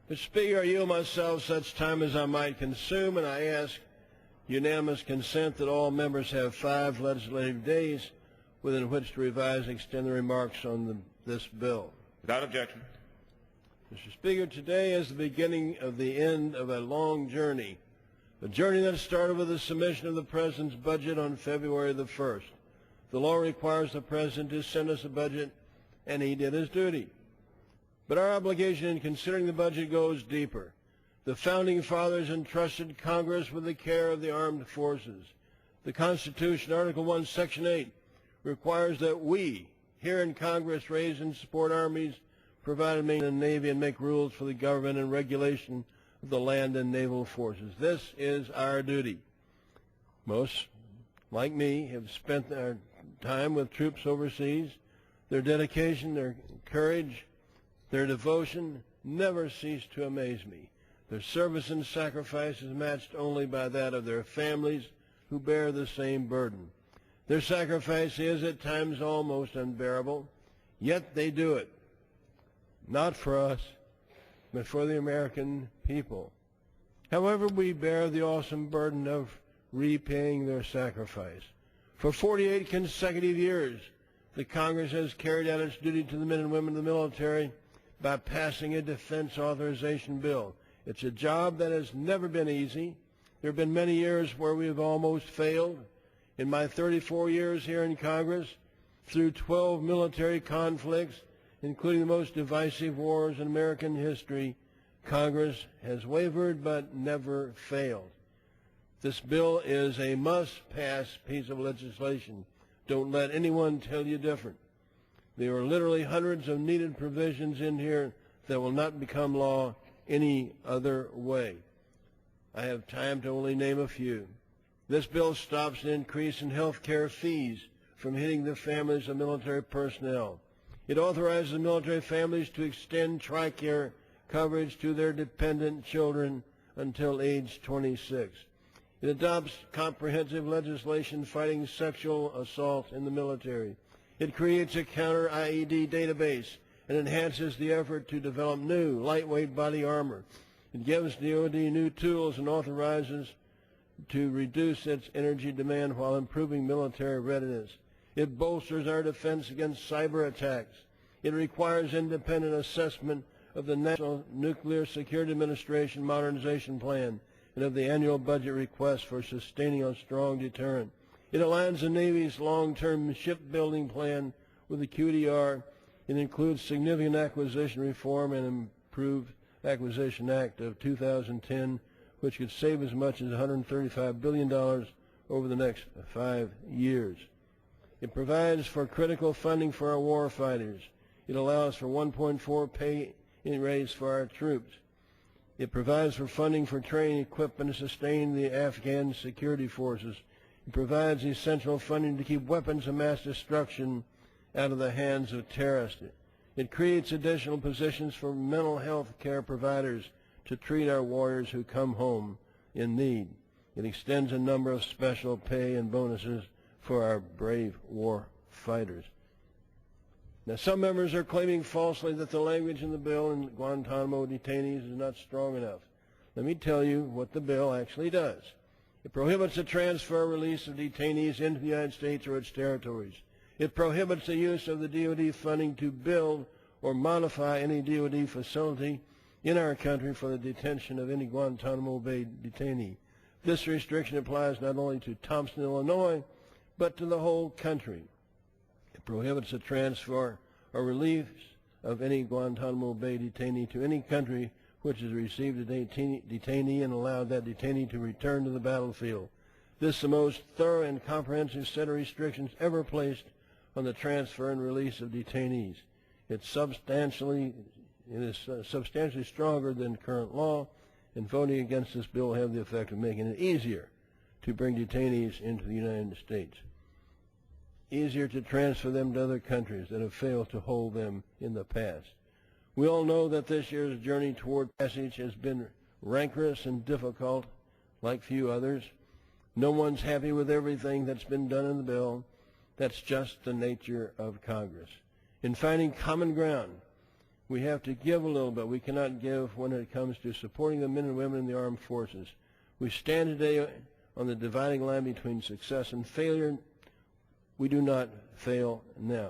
Mr. Speaker, I yield myself such time as I might consume, and I ask unanimous consent that all members have 5 legislative days within which to revise and extend their remarks on this bill. Without objection. Mr. Speaker, today is the beginning of the end of a long journey, a journey that started with the submission of the President's budget on February the 1st. The law requires the President to send us a budget, and he did his duty. But our obligation in considering the budget goes deeper. The Founding Fathers entrusted Congress with the care of the armed forces. The Constitution, Article 1, Section 8, requires that we, here in Congress, raise and support armies, provide and maintain a Navy, and make rules for the government and regulation of the land and naval forces. This is our duty. Most, like me, have spent their time with troops overseas. Their dedication, their courage, their devotion never cease to amaze me. Their service and sacrifice is matched only by that of their families who bear the same burden. Their sacrifice is at times almost unbearable, yet they do it, not for us, but for the American people. However, we bear the awesome burden of repaying their sacrifice. For 48 consecutive years, the Congress has carried out its duty to the men and women of the military by passing a defense authorization bill. It's a job that has never been easy. There have been many years where we have almost failed. In my 34 years here in Congress, through 12 military conflicts, including the most divisive wars in American history, Congress has wavered but never failed. This bill is a must-pass piece of legislation. Don't let anyone tell you different. There are literally hundreds of needed provisions in here that will not become law any other way. I have time to only name a few. This bill stops an increase in health care fees from hitting the families of military personnel. It authorizes military families to extend TRICARE coverage to their dependent children until age 26. It adopts comprehensive legislation fighting sexual assault in the military. It creates a counter-IED database and enhances the effort to develop new, lightweight body armor. It gives DoD new tools and authorizes to reduce its energy demand while improving military readiness. It bolsters our defense against cyber attacks. It requires independent assessment of the National Nuclear Security Administration Modernization Plan and of the annual budget request for sustaining a strong deterrent. It aligns the Navy's long-term shipbuilding plan with the QDR. It includes significant acquisition reform and improved Acquisition Act of 2010, which could save as much as $135 billion over the next 5 years. It provides for critical funding for our war fighters. It allows for 1.4 pay raise for our troops. It provides for funding for training, equipment, and sustain the Afghan security forces. It provides essential funding to keep weapons of mass destruction out of the hands of terrorists. It creates additional positions for mental health care providers to treat our warriors who come home in need. It extends a number of special pay and bonuses for our brave war fighters. Now, some members are claiming falsely that the language in the bill in Guantanamo detainees is not strong enough. Let me tell you what the bill actually does. It prohibits the transfer or release of detainees into the United States or its territories. It prohibits the use of the DoD funding to build or modify any DoD facility in our country for the detention of any Guantanamo Bay detainee. This restriction applies not only to Thompson, Illinois, but to the whole country. It prohibits the transfer or release of any Guantanamo Bay detainee to any country which has received a detainee and allowed that detainee to return to the battlefield. This is the most thorough and comprehensive set of restrictions ever placed on the transfer and release of detainees. It is substantially stronger than current law, and voting against this bill will have the effect of making it easier to bring detainees into the United States, easier to transfer them to other countries that have failed to hold them in the past. We all know that this year's journey toward passage has been rancorous and difficult, like few others. No one's happy with everything that's been done in the bill. That's just the nature of Congress. In finding common ground, We have to give a little bit. We cannot give when it comes to supporting the men and women in the armed forces. We stand today on the dividing line between success and failure. We do not fail now.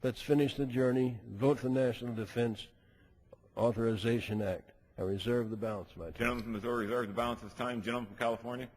Let's finish the journey. Vote for the National Defense Authorization Act. I reserve the balance of my time. Gentleman from Missouri reserves the balance of his time. Gentleman from California.